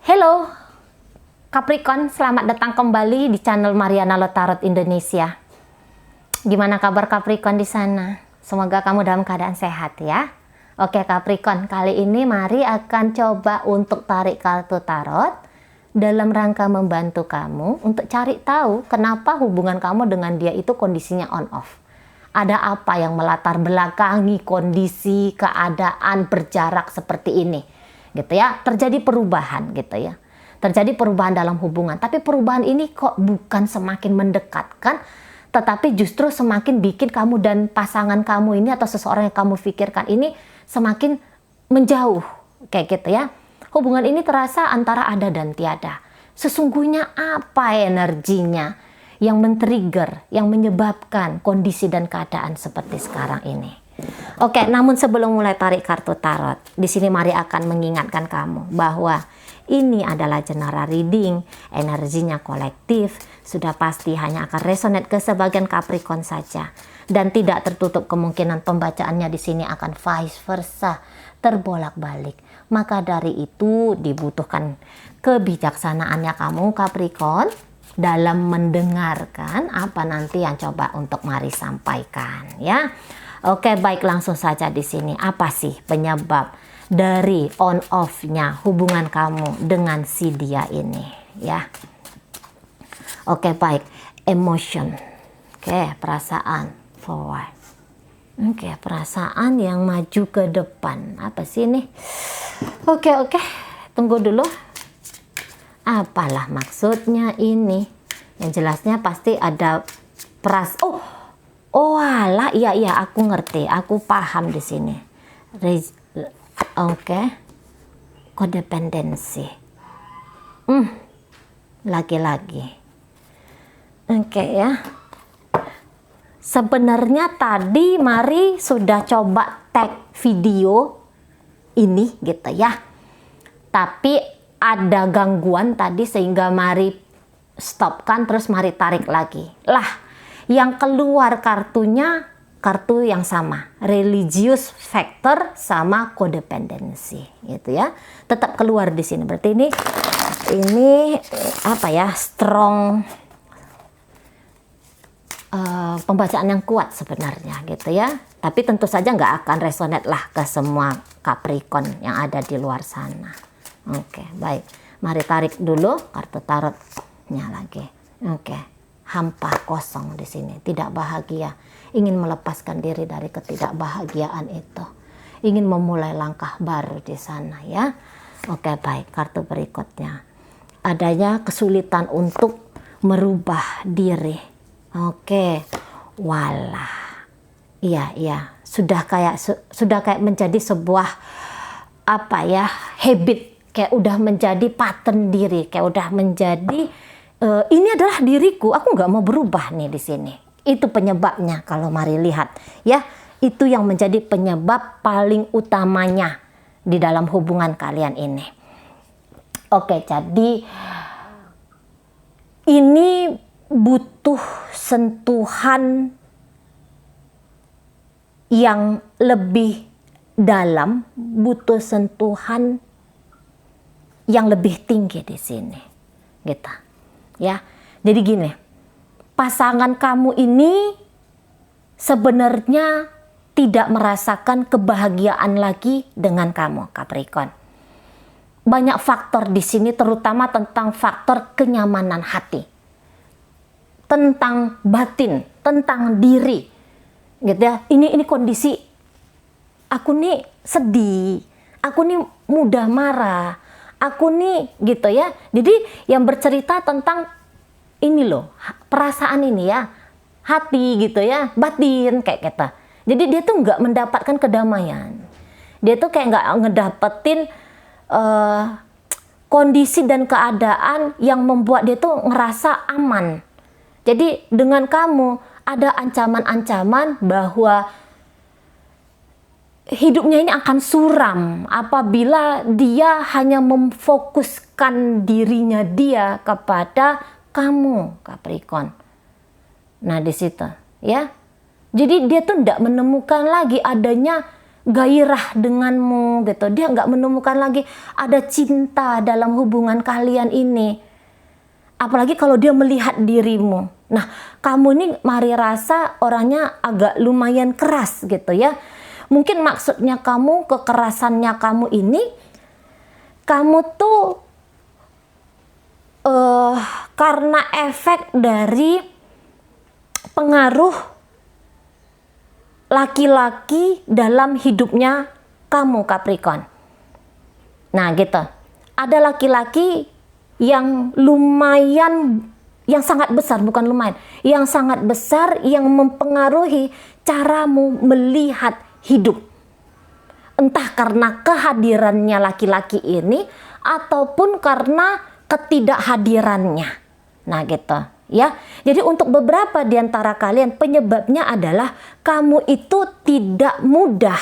Hello Capricorn, selamat datang kembali di channel Mariana Lotarot Indonesia. Gimana kabar Capricorn di sana? Semoga kamu dalam keadaan sehat ya. Oke Capricorn, kali ini mari akan coba untuk tarik kartu tarot dalam rangka membantu kamu untuk cari tahu kenapa hubungan kamu dengan dia itu kondisinya on off. Ada apa yang melatar belakangi kondisi keadaan berjarak seperti ini? Gitu ya, terjadi perubahan gitu ya, terjadi perubahan dalam hubungan, tapi perubahan ini kok bukan semakin mendekatkan, tetapi justru semakin bikin kamu dan pasangan kamu ini atau seseorang yang kamu pikirkan ini semakin menjauh kayak gitu ya. Hubungan ini terasa antara ada dan tiada. Sesungguhnya apa energinya yang men-trigger, yang menyebabkan kondisi dan keadaan seperti sekarang ini? Oke, namun sebelum mulai tarik kartu tarot, di sini mari akan mengingatkan kamu bahwa ini adalah general reading, energinya kolektif, sudah pasti hanya akan resonate ke sebagian Capricorn saja, dan tidak tertutup kemungkinan pembacaannya di sini akan vice versa, terbolak-balik. Maka dari itu dibutuhkan kebijaksanaannya kamu Capricorn dalam mendengarkan apa nanti yang coba untuk mari sampaikan ya. Oke, baik, langsung saja di sini. Apa sih penyebab dari on off-nya hubungan kamu dengan si dia ini ya? Oke, baik. Emotion. Oke, perasaan forward. Oke, perasaan yang maju ke depan. Apa sih ini? Oke. Tunggu dulu. Apalah maksudnya ini? Yang jelasnya pasti ada Oh alah, iya aku ngerti, aku paham di sini. Oke, kodependensi. Lagi-lagi. Oke ya. Sebenarnya tadi Mari sudah coba tag video ini gitu ya. Tapi ada gangguan tadi sehingga Mari stopkan, terus Mari tarik lagi. Lah, yang keluar kartunya kartu yang sama, religious factor sama codependency gitu ya, tetap keluar di sini. Berarti ini apa ya, strong pembacaan yang kuat sebenarnya gitu ya, tapi tentu saja nggak akan resonate lah ke semua Capricorn yang ada di luar sana. Oke, baik, mari tarik dulu kartu tarotnya lagi. Oke. Hampa, kosong di sini, tidak bahagia, ingin melepaskan diri dari ketidakbahagiaan itu, ingin memulai langkah baru di sana ya. Oke, baik, kartu berikutnya, adanya kesulitan untuk merubah diri. Oke, walah, iya, sudah kayak menjadi sebuah apa ya, habit, kayak udah menjadi pattern diri, kayak udah menjadi ini adalah diriku, aku nggak mau berubah nih di sini. Itu penyebabnya kalau mari lihat ya, itu yang menjadi penyebab paling utamanya di dalam hubungan kalian ini. Oke, jadi ini butuh sentuhan yang lebih dalam, butuh sentuhan yang lebih tinggi di sini, gitu. Ya, jadi gini, pasangan kamu ini sebenarnya tidak merasakan kebahagiaan lagi dengan kamu, Capricorn. Banyak faktor di sini, terutama tentang faktor kenyamanan hati, tentang batin, tentang diri, gitu ya. Ini kondisi aku nih sedih, aku nih mudah marah, aku nih gitu ya. Jadi yang bercerita tentang ini loh, perasaan ini ya, hati gitu ya, batin kayak gitu. Jadi dia tuh nggak mendapatkan kedamaian, dia tuh kayak nggak ngedapetin kondisi dan keadaan yang membuat dia tuh ngerasa aman. Jadi dengan kamu ada ancaman-ancaman bahwa hidupnya ini akan suram apabila dia hanya memfokuskan dirinya dia kepada kamu, Capricorn. Nah, di situ ya. Jadi dia tuh tidak menemukan lagi adanya gairah denganmu gitu. Dia nggak menemukan lagi ada cinta dalam hubungan kalian ini. Apalagi kalau dia melihat dirimu. Nah, kamu ini Mari rasa orangnya agak lumayan keras gitu ya. Mungkin maksudnya kamu, kekerasannya kamu ini, kamu tuh karena efek dari pengaruh laki-laki dalam hidupnya kamu, Capricorn. Nah gitu, ada laki-laki yang lumayan, yang sangat besar, bukan lumayan, yang sangat besar, yang mempengaruhi caramu melihat hidup. Entah karena kehadirannya laki-laki ini, ataupun karena ketidakhadirannya. Nah gitu ya. Jadi untuk beberapa di antara kalian, penyebabnya adalah kamu itu tidak mudah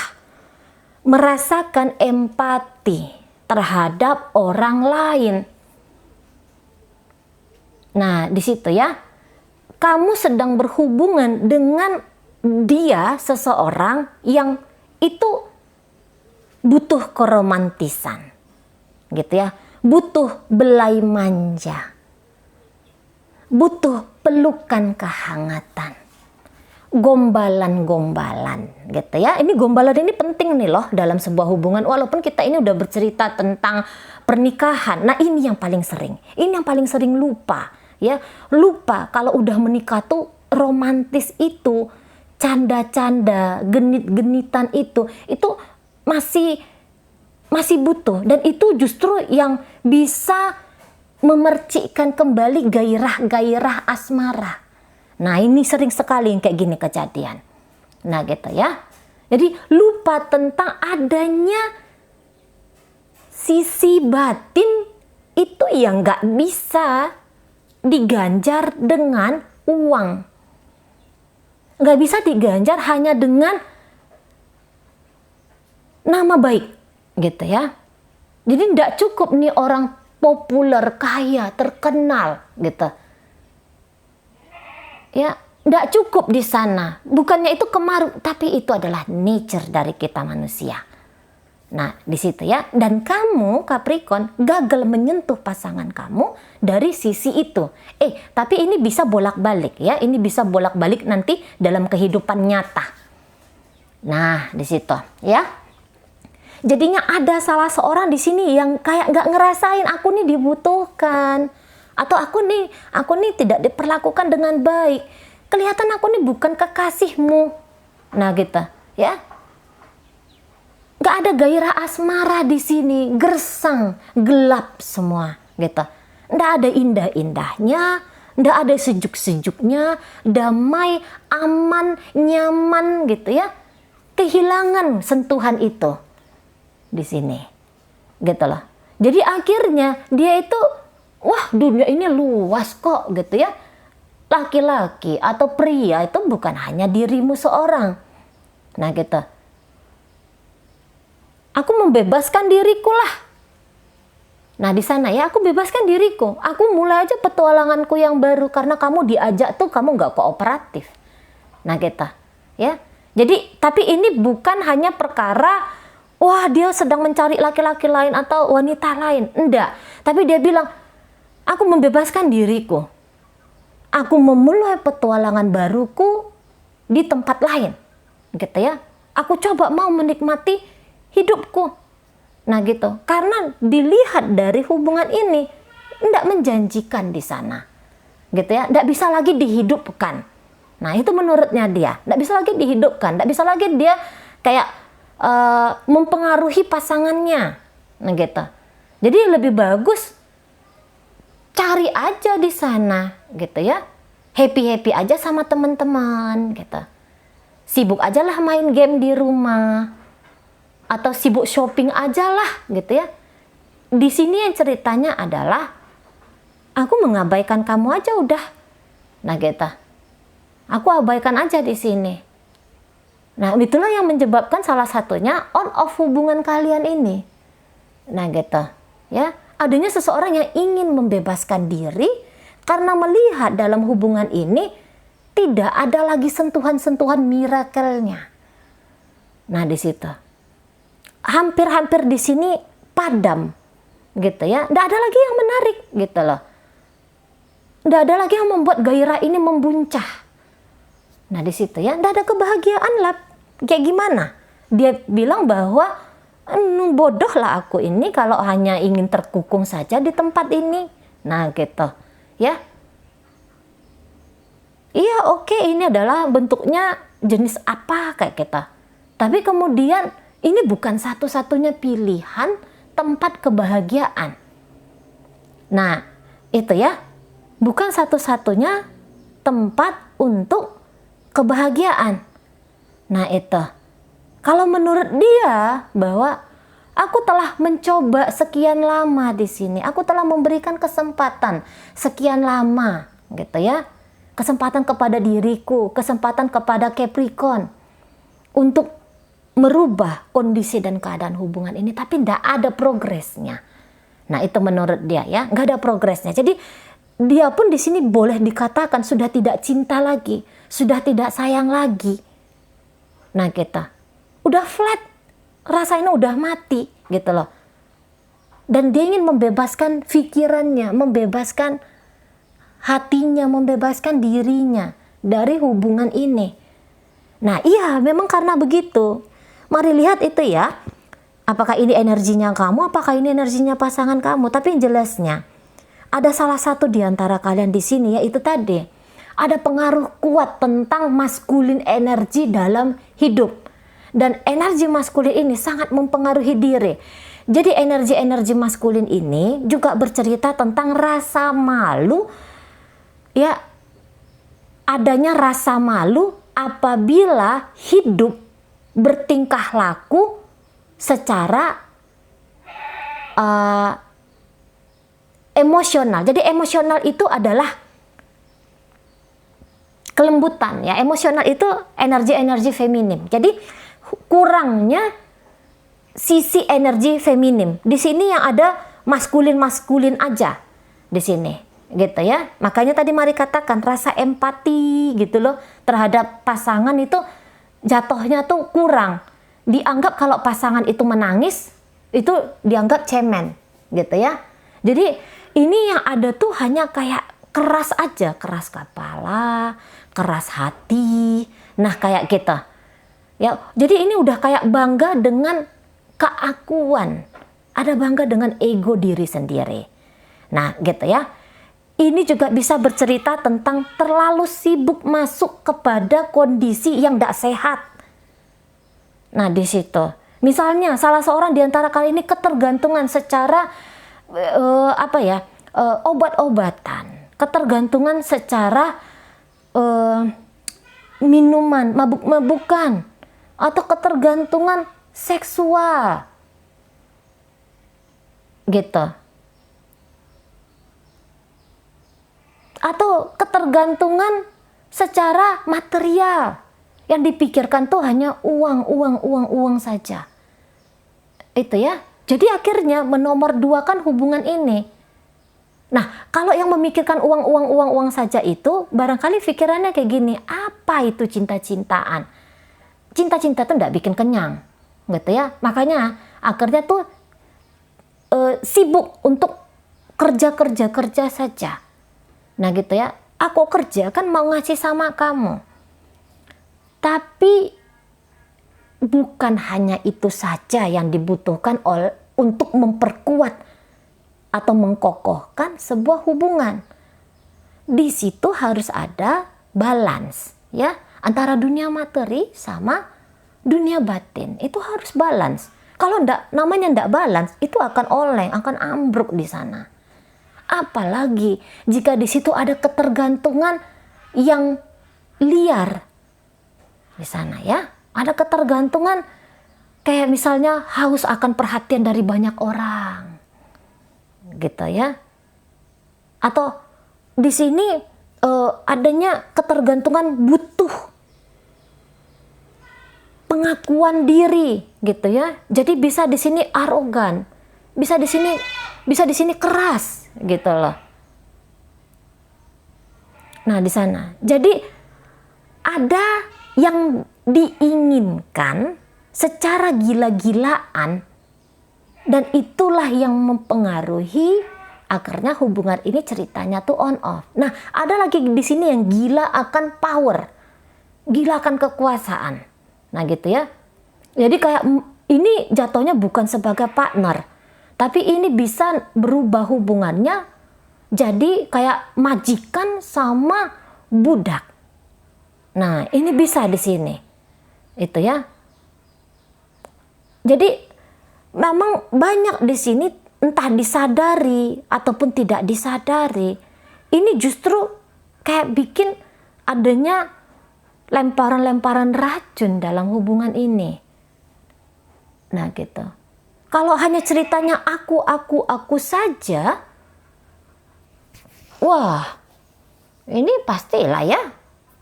merasakan empati terhadap orang lain. Nah, di situ ya, kamu sedang berhubungan dengan dia, seseorang yang itu butuh keromantisan, gitu ya, butuh belai manja, butuh pelukan kehangatan, gombalan-gombalan, gitu ya. Ini gombalan ini penting nih loh dalam sebuah hubungan, walaupun kita ini udah bercerita tentang pernikahan. Nah, ini yang paling sering, lupa. Ya, lupa kalau udah menikah tuh romantis itu, canda-canda, genit-genitan itu masih butuh, dan itu justru yang bisa memercikkan kembali gairah-gairah asmara. Nah, ini sering sekali yang kayak gini kejadian. Nah, gitu ya. Jadi lupa tentang adanya sisi batin itu yang nggak bisa diganjar dengan uang. Nggak bisa diganjar hanya dengan nama baik, gitu ya. Jadi nggak cukup nih orang populer, kaya, terkenal, gitu. Ya, nggak cukup di sana. Bukannya itu kemaru, tapi itu adalah nature dari kita manusia. Nah, di situ ya. Dan kamu, Capricorn, gagal menyentuh pasangan kamu dari sisi itu. Tapi ini bisa bolak-balik ya. Ini bisa bolak-balik nanti dalam kehidupan nyata. Nah, di situ ya. Jadinya ada salah seorang di sini yang kayak nggak ngerasain aku nih dibutuhkan, atau aku nih tidak diperlakukan dengan baik. Kelihatan aku nih bukan kekasihmu. Nah, gitu ya. Nggak ada gairah asmara di sini, gersang, gelap semua, gitu. Nggak ada indah-indahnya, nggak ada sejuk-sejuknya, damai, aman, nyaman, gitu ya. Kehilangan sentuhan itu di sini, gitu loh. Jadi akhirnya dia itu, wah dunia ini luas kok, gitu ya. Laki-laki atau pria itu bukan hanya dirimu seorang. Nah, gitu. Aku membebaskan diriku lah. Nah, di sana ya aku bebaskan diriku. Aku mulai aja petualanganku yang baru karena kamu diajak tuh kamu nggak kooperatif. Nah, gitu ya. Jadi, tapi ini bukan hanya perkara wah dia sedang mencari laki-laki lain atau wanita lain. Enggak. Tapi dia bilang, aku membebaskan diriku. Aku memulai petualangan baruku di tempat lain. Gitu ya. Aku coba mau menikmati hidupku. Nah, gitu. Karena dilihat dari hubungan ini tidak menjanjikan di sana. Gitu ya. Tidak bisa lagi dihidupkan. Nah, itu menurutnya dia. Tidak bisa lagi dihidupkan. Tidak bisa lagi dia kayak mempengaruhi pasangannya. Nah, gitu. Jadi lebih bagus cari aja di sana, gitu ya. Happy-happy aja sama teman-teman, gitu. Sibuk aja lah main game di rumah. Atau sibuk shopping aja lah, gitu ya. Di sini yang ceritanya adalah aku mengabaikan kamu aja udah. Nah, gitu. Aku abaikan aja di sini. Nah, itulah yang menyebabkan salah satunya on off hubungan kalian ini. Nah, gitu. Ya, adanya seseorang yang ingin membebaskan diri karena melihat dalam hubungan ini tidak ada lagi sentuhan-sentuhan miracle-nya. Nah, di situ. hampir-hampir di sini padam gitu ya. Nggak ada lagi yang menarik gitu loh. Nggak ada lagi yang membuat gairah ini membuncah. Nah di situ ya, nggak ada kebahagiaan lah. Kayak gimana? Dia bilang bahwa bodoh lah aku ini kalau hanya ingin terkukung saja di tempat ini. Nah gitu ya. Iya oke, ini adalah bentuknya jenis apa kayak kita. Tapi kemudian ini bukan satu-satunya pilihan tempat kebahagiaan. Nah itu ya, bukan satu-satunya tempat untuk kebahagiaan. Nah itu, kalau menurut dia bahwa aku telah mencoba sekian lama di sini, aku telah memberikan kesempatan sekian lama gitu ya. Kesempatan kepada diriku, kesempatan kepada Capricorn untuk merubah kondisi dan keadaan hubungan ini, tapi tidak ada progresnya. Nah itu menurut dia ya, nggak ada progresnya. Jadi dia pun di sini boleh dikatakan sudah tidak cinta lagi, sudah tidak sayang lagi. Nah kita udah flat, rasanya udah mati gitu loh. Dan dia ingin membebaskan pikirannya, membebaskan hatinya, membebaskan dirinya dari hubungan ini. Nah iya, memang karena begitu. Mari lihat itu ya, apakah ini energinya kamu, apakah ini energinya pasangan kamu. Tapi yang jelasnya ada salah satu di antara kalian di sini, yaitu tadi ada pengaruh kuat tentang maskulin energi dalam hidup. Dan energi maskulin ini sangat mempengaruhi diri. Jadi energi-energi maskulin ini juga bercerita tentang rasa malu. Ya, adanya rasa malu apabila hidup bertingkah laku secara emosional. Jadi emosional itu adalah kelembutan ya. Emosional itu energi-energi feminim. Jadi kurangnya sisi energi feminim. Di sini yang ada maskulin-maskulin aja di sini. Gitu ya. Makanya tadi mari katakan rasa empati gitu loh terhadap pasangan itu jatuhnya tuh kurang. Dianggap kalau pasangan itu menangis itu dianggap cemen gitu ya. Jadi ini yang ada tuh hanya kayak keras aja, keras kepala, keras hati. Nah kayak gitu ya. Jadi ini udah kayak bangga dengan keakuan, ada bangga dengan ego diri sendiri. Nah gitu ya. Ini juga bisa bercerita tentang terlalu sibuk masuk kepada kondisi yang tidak sehat. Nah di situ, misalnya salah seorang di antara kalian ini ketergantungan secara obat-obatan, ketergantungan secara minuman, mabuk-mabukan, atau ketergantungan seksual, gitu. Atau ketergantungan secara material, yang dipikirkan tuh hanya uang saja. Itu ya. Jadi akhirnya menomorduakan hubungan ini. Nah, kalau yang memikirkan uang saja itu, barangkali pikirannya kayak gini, apa itu cinta-cintaan? Cinta-cinta tuh enggak bikin kenyang. Gitu ya. Makanya akhirnya tuh sibuk untuk kerja saja. Nah gitu ya, aku kerja kan mau ngasih sama kamu. Tapi bukan hanya itu saja yang dibutuhkan untuk memperkuat atau mengkokohkan sebuah hubungan. Di situ harus ada balance ya, antara dunia materi sama dunia batin. Itu harus balance. Kalau namanya ndak balance, itu akan oleng, akan ambruk di sana. Apalagi jika di situ ada ketergantungan yang liar di sana ya. Ada ketergantungan kayak misalnya haus akan perhatian dari banyak orang. Gitu ya. Atau di sini adanya ketergantungan butuh pengakuan diri gitu ya. Jadi bisa di sini arogan, bisa di sini keras gitu loh. Nah di sana jadi ada yang diinginkan secara gila-gilaan, dan itulah yang mempengaruhi akhirnya hubungan ini ceritanya tuh on off. Nah, ada lagi di sini yang gila akan power, gila akan kekuasaan. Nah gitu ya. Jadi kayak ini jatuhnya bukan sebagai partner, tapi ini bisa berubah hubungannya jadi kayak majikan sama budak. Nah, ini bisa di sini. Itu ya. Jadi memang banyak di sini entah disadari ataupun tidak disadari. Ini justru kayak bikin adanya lemparan-lemparan racun dalam hubungan ini. Nah gitu. Kalau hanya ceritanya aku saja, wah, ini pastilah ya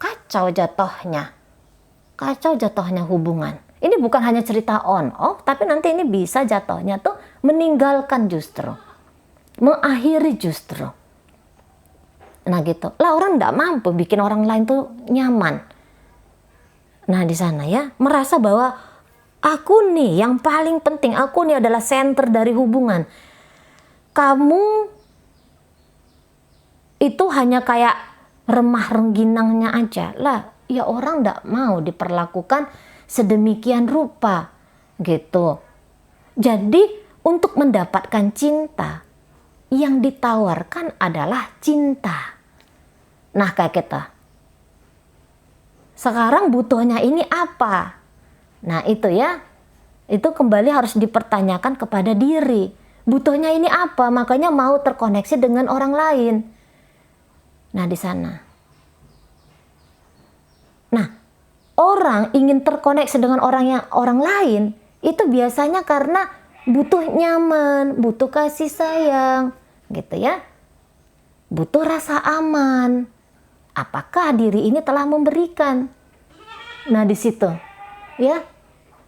kacau jatuhnya. Kacau jatuhnya hubungan. Ini bukan hanya cerita on off, tapi nanti ini bisa jatuhnya tuh meninggalkan justru. Mengakhiri justru. Nah gitu. Lah orang nggak mampu bikin orang lain tuh nyaman. Nah di sana ya, merasa bahwa aku nih yang paling penting, aku nih adalah center dari hubungan. Kamu itu hanya kayak remah rengginangnya aja. Lah, ya orang nggak mau diperlakukan sedemikian rupa gitu. Jadi untuk mendapatkan cinta, yang ditawarkan adalah cinta. Nah kayak kita. Sekarang butuhnya ini apa? Nah itu ya, itu kembali harus dipertanyakan kepada diri. Butuhnya ini apa? Makanya mau terkoneksi dengan orang lain. Nah di sana. Nah orang ingin terkoneksi dengan orang lain itu biasanya karena butuh nyaman, butuh kasih sayang, gitu ya. Butuh rasa aman. Apakah diri ini telah memberikan? Nah di situ. Ya,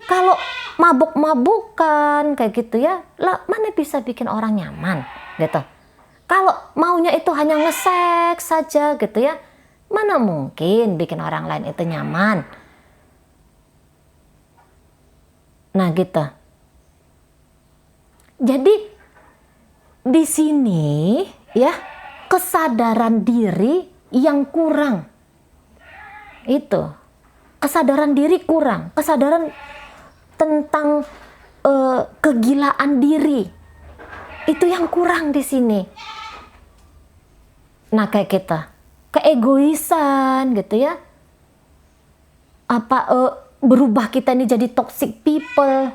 kalau mabuk-mabukan kayak gitu ya, lah mana bisa bikin orang nyaman gitu. Kalau maunya itu hanya nge-seks saja gitu ya, mana mungkin bikin orang lain itu nyaman. Nah gitu. Jadi di sini ya, kesadaran diri yang kurang. Itu. Kesadaran diri kurang, kesadaran tentang kegilaan diri itu yang kurang di sini. Nah kayak kita, keegoisan gitu ya. Apa berubah kita ini jadi toxic people?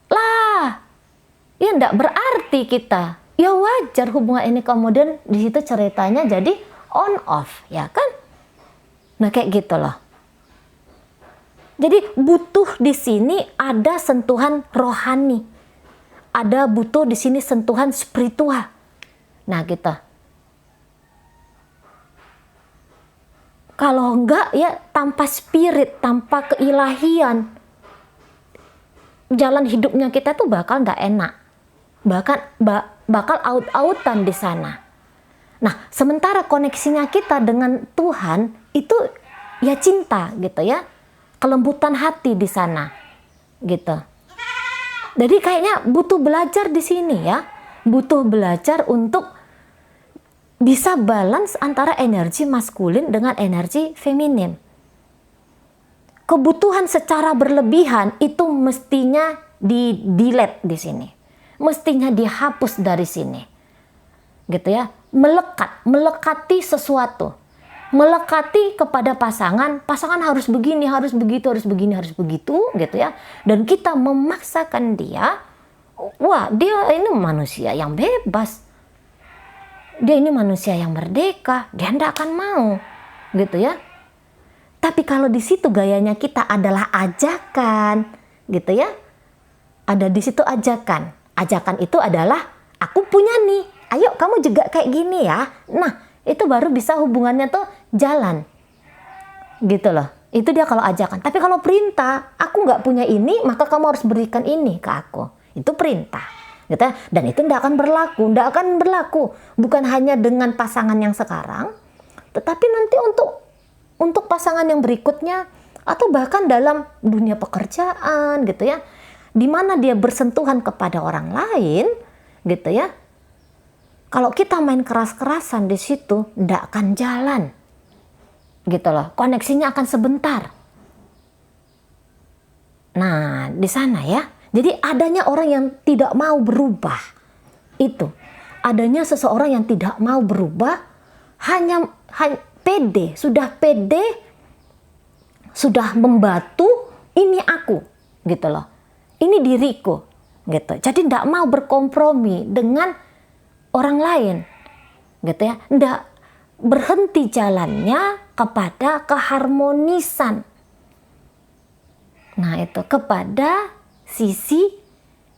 Lah, ya enggak berarti kita. Ya wajar hubungan ini kemudian di situ ceritanya jadi on off, ya kan? Nah kayak gitu loh. Jadi butuh di sini ada sentuhan rohani. Ada butuh di sini sentuhan spiritual. Nah gitu. Kalau enggak ya tanpa spirit, tanpa keilahian, jalan hidupnya kita tuh bakal enggak enak. Bahkan bakal out-outan di sana. Nah, sementara koneksinya kita dengan Tuhan itu ya cinta gitu ya. Kelembutan hati di sana, gitu. Jadi kayaknya butuh belajar di sini ya, butuh belajar untuk bisa balance antara energi maskulin dengan energi feminin. Kebutuhan secara berlebihan itu mestinya di-delete di sini, mestinya dihapus dari sini, gitu ya. Melekati sesuatu. Melekati kepada pasangan harus begini, harus begitu, harus begini, harus begitu gitu ya. Dan kita memaksakan dia, wah dia ini manusia yang bebas. Dia ini manusia yang merdeka, dia tidak akan mau gitu ya. Tapi kalau di situ gayanya kita adalah ajakan gitu ya. Ada di situ ajakan. Ajakan itu adalah aku punya nih, ayo kamu juga kayak gini ya. Nah itu baru bisa hubungannya tuh jalan gitu loh. Itu dia kalau ajakan. Tapi kalau perintah, aku nggak punya ini maka kamu harus berikan ini ke aku, itu perintah gitu ya. Dan itu nggak akan berlaku bukan hanya dengan pasangan yang sekarang, tetapi nanti untuk pasangan yang berikutnya atau bahkan dalam dunia pekerjaan gitu ya, di mana dia bersentuhan kepada orang lain gitu ya. Kalau kita main keras-kerasan di situ, ndak akan jalan gitu loh, koneksinya akan sebentar. Nah di sana ya, jadi adanya orang yang tidak mau berubah, itu adanya seseorang yang tidak mau berubah, hanya pede, sudah membatu, ini aku gitu loh, ini diriku gitu. Jadi ndak mau berkompromi dengan orang lain gitu ya, ndak berhenti jalannya kepada keharmonisan. Nah itu kepada sisi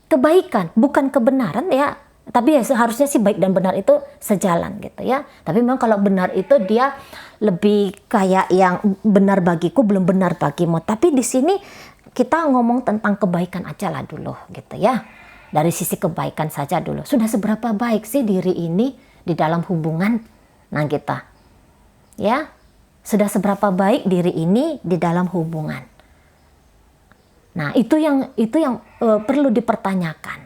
kebaikan, bukan kebenaran ya, tapi ya seharusnya sih baik dan benar itu sejalan gitu ya. Tapi memang kalau benar itu dia lebih kayak yang benar bagiku belum benar bagimu. Tapi di sini kita ngomong tentang kebaikan aja lah dulu gitu ya. Dari sisi kebaikan saja dulu. Sudah seberapa baik sih diri ini di dalam hubungan? Nah kita ya, sudah seberapa baik diri ini di dalam hubungan? Nah itu yang perlu dipertanyakan.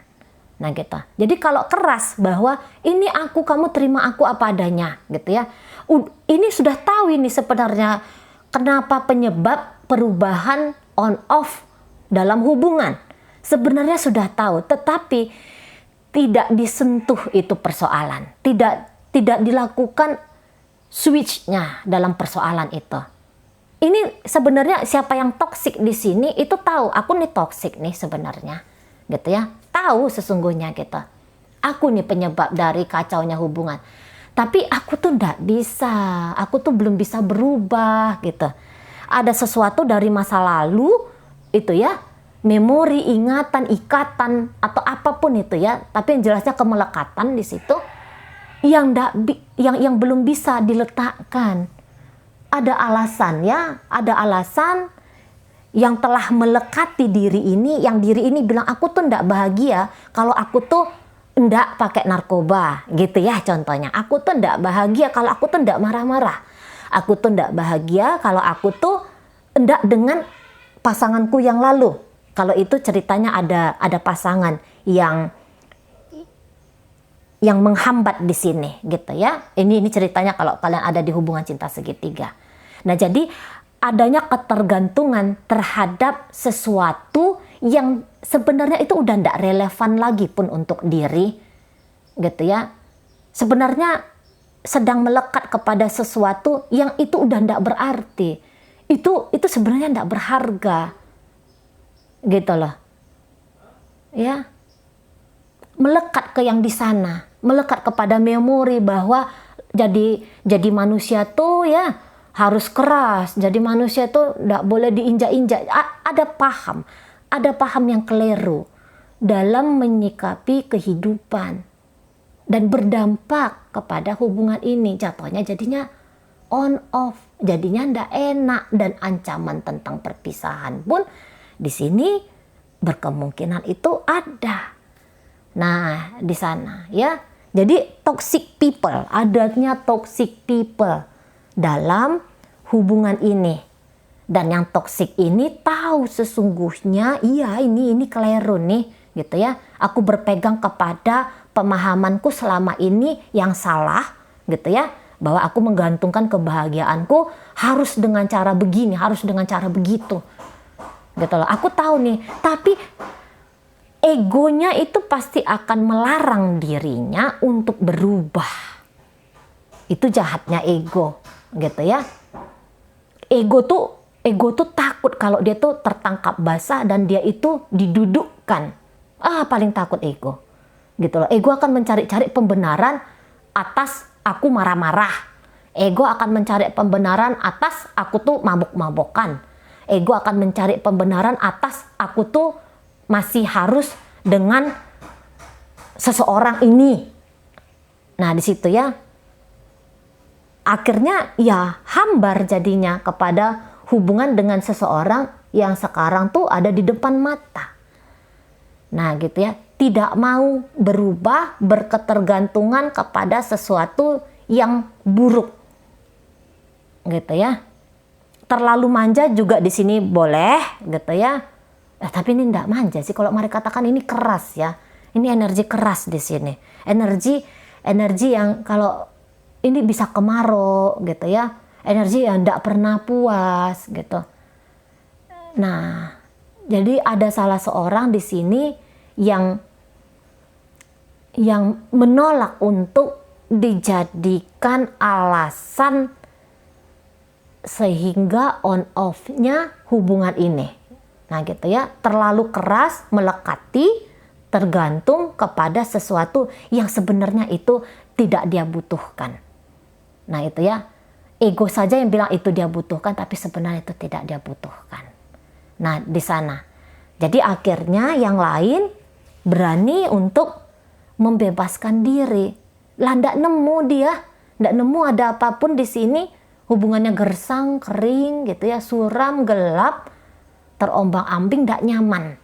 Nah gitu. Jadi kalau keras bahwa ini aku, kamu terima aku apa adanya gitu ya. Ini sudah tahu ini sebenarnya kenapa penyebab perubahan on off dalam hubungan. Sebenarnya sudah tahu, tetapi tidak disentuh itu persoalan. Tidak dilakukan switch-nya dalam persoalan itu. Ini sebenarnya siapa yang toksik di sini itu tahu, aku nih toksik nih sebenarnya gitu ya, tahu sesungguhnya gitu, aku nih penyebab dari kacaunya hubungan, tapi aku tuh nggak bisa, aku tuh belum bisa berubah gitu. Ada sesuatu dari masa lalu itu ya, memori, ingatan, ikatan atau apapun itu ya, tapi yang jelasnya kemelekatan di situ yang belum bisa diletakkan. Ada alasan ya, ada alasan yang telah melekati diri ini, yang diri ini bilang aku tuh ndak bahagia kalau aku tuh ndak pakai narkoba gitu ya contohnya. Aku tuh ndak bahagia kalau aku tuh ndak marah-marah. Aku tuh ndak bahagia kalau aku tuh ndak dengan pasanganku yang lalu. Kalau itu ceritanya ada pasangan yang menghambat di sini gitu ya. Ini ceritanya kalau kalian ada di hubungan cinta segitiga. Nah, jadi adanya ketergantungan terhadap sesuatu yang sebenarnya itu udah ndak relevan lagi pun untuk diri gitu ya. Sebenarnya sedang melekat kepada sesuatu yang itu udah ndak berarti. Itu sebenarnya ndak berharga. Gitu loh. Ya. Melekat ke yang di sana, melekat kepada memori bahwa jadi manusia tuh ya harus keras, jadi manusia tuh nggak boleh diinjak-injak. Ada paham yang keliru dalam menyikapi kehidupan dan berdampak kepada hubungan ini. Jatuhnya jadinya on off, jadinya nggak enak, dan ancaman tentang perpisahan pun di sini berkemungkinan itu ada. Nah, di sana ya. Jadi toxic people, adanya toxic people dalam hubungan ini. Dan yang toxic ini tahu sesungguhnya, iya ini keliru nih gitu ya. Aku berpegang kepada pemahamanku selama ini yang salah gitu ya. Bahwa aku menggantungkan kebahagiaanku harus dengan cara begini, harus dengan cara begitu. Gitu loh. Aku tahu nih, tapi egonya itu pasti akan melarang dirinya untuk berubah. Itu jahatnya ego, gitu ya. Ego tuh takut kalau dia tuh tertangkap basah dan dia itu didudukkan. Paling takut ego. Gitu loh. Ego akan mencari-cari pembenaran atas aku marah-marah. Ego akan mencari pembenaran atas aku tuh mabok-mabokan. Ego akan mencari pembenaran atas aku tuh masih harus dengan seseorang ini. Nah, di situ ya akhirnya ya hambar jadinya kepada hubungan dengan seseorang yang sekarang tuh ada di depan mata. Nah, gitu ya. Tidak mau berubah, berketergantungan kepada sesuatu yang buruk. Gitu ya. terlalu manja juga di sini boleh gitu ya. Tapi ini enggak manja sih, kalau mari katakan ini keras ya. Ini energi keras di sini. Energi yang kalau ini bisa kemarau gitu ya. Energi yang enggak pernah puas gitu. Nah, jadi ada salah seorang di sini yang menolak untuk dijadikan alasan sehingga on off-nya hubungan ini. Nah gitu ya, terlalu keras, melekati, tergantung kepada sesuatu yang sebenarnya itu tidak dia butuhkan. Nah itu ya, ego saja yang bilang itu dia butuhkan, tapi sebenarnya itu tidak dia butuhkan. Nah di sana. Jadi akhirnya yang lain berani untuk membebaskan diri. Lah ndak nemu dia, ndak nemu ada apapun di sini. Hubungannya gersang, kering gitu ya, suram, gelap, terombang-ambing, ndak nyaman.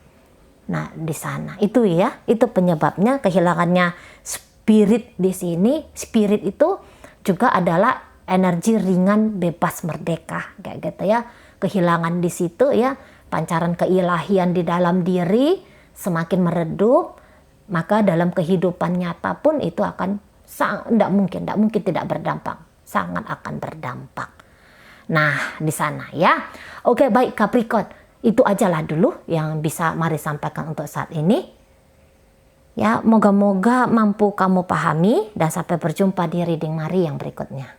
Nah di sana itu ya, itu penyebabnya kehilangannya spirit di sini. Spirit itu juga adalah energi ringan, bebas, merdeka kayak gitu ya. Kehilangan di situ ya, pancaran keilahian di dalam diri semakin meredup, maka dalam kehidupan nyata pun itu akan tidak mungkin tidak berdampak, sangat akan berdampak. Nah di sana ya. Oke, baik Capricorn, itu ajalah dulu yang bisa mari sampaikan untuk saat ini. Ya, moga-moga mampu kamu pahami, dan sampai berjumpa di reading Mari yang berikutnya.